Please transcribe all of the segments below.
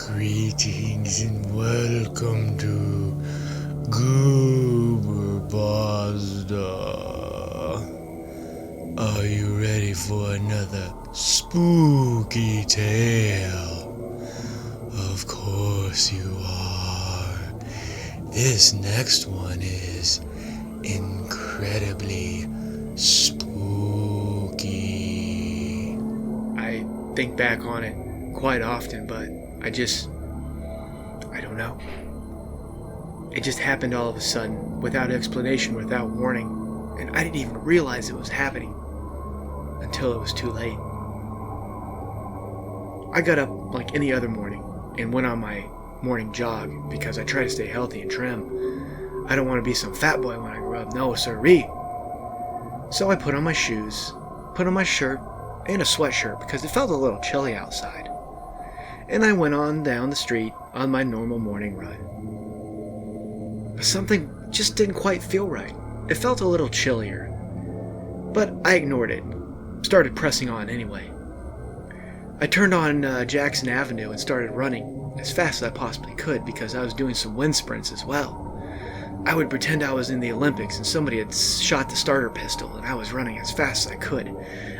Greetings and welcome to Goober Pasta. Are you ready for another spooky tale? Of course you are. This next one is incredibly spooky. I think back on it quite often, but I don't know. It just happened all of a sudden, without explanation, without warning, and I didn't even realize it was happening until it was too late. I got up like any other morning and went on my morning jog because I try to stay healthy and trim. I don't want to be some fat boy when I grow up, no sirree. So I put on my shoes, put on my shirt, and a sweatshirt because it felt a little chilly outside. And I went on down the street on my normal morning run. But something just didn't quite feel right. It felt a little chillier. But I ignored it. Started pressing on anyway. I turned on Jackson Avenue and started running as fast as I possibly could because I was doing some wind sprints as well. I would pretend I was in the Olympics and somebody had shot the starter pistol and I was running as fast as I could.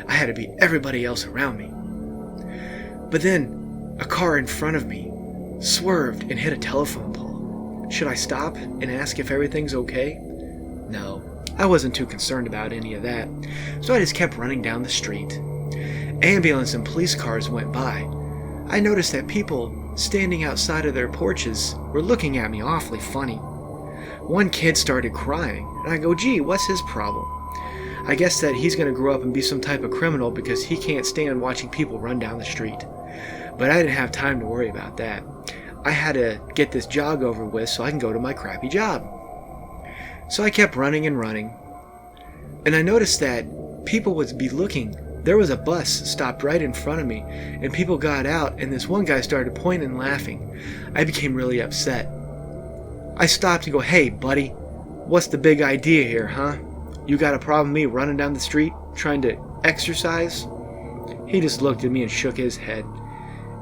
I had to beat everybody else around me. But then a car in front of me swerved and hit a telephone pole. Should I stop and ask if everything's okay? No, I wasn't too concerned about any of that, so I just kept running down the street. Ambulance and police cars went by. I noticed that people standing outside of their porches were looking at me awfully funny. One kid started crying, and I go, gee, what's his problem? I guess that he's going to grow up and be some type of criminal because he can't stand watching people run down the street. But I didn't have time to worry about that. I had to get this jog over with so I can go to my crappy job. So I kept running and running. And I noticed that people would be looking. There was a bus stopped right in front of me, and people got out, and this one guy started pointing and laughing. I became really upset. I stopped and go, hey, buddy, what's the big idea here, huh? You got a problem with me running down the street trying to exercise? He just looked at me and shook his head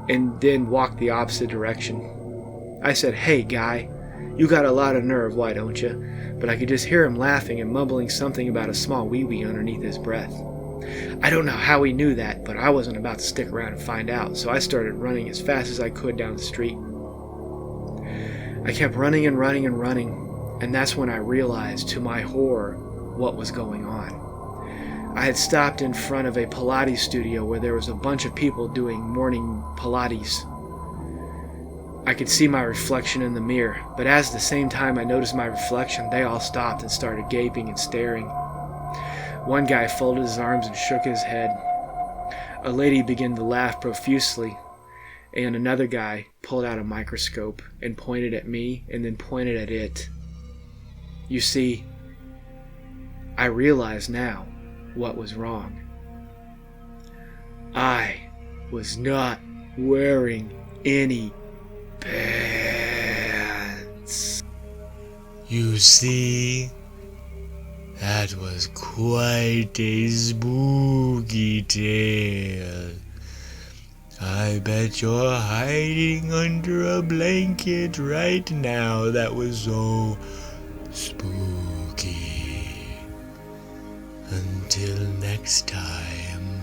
and then walked the opposite direction. I said, hey, guy, you got a lot of nerve, why don't you? But I could just hear him laughing and mumbling something about a small wee-wee underneath his breath. I don't know how he knew that, but I wasn't about to stick around and find out, so I started running as fast as I could down the street. I kept running and running and running, and that's when I realized, to my horror, what was going on. I had stopped in front of a Pilates studio where there was a bunch of people doing morning Pilates. I could see my reflection in the mirror, but at the same time I noticed my reflection, they all stopped and started gaping and staring. One guy folded his arms and shook his head. A lady began to laugh profusely, and another guy pulled out a microscope and pointed at me and then pointed at it. You see, I realize now what was wrong. I was not wearing any pants. You see, that was quite a spooky tale. I bet you're hiding under a blanket right now. That was so spooky. Until next time.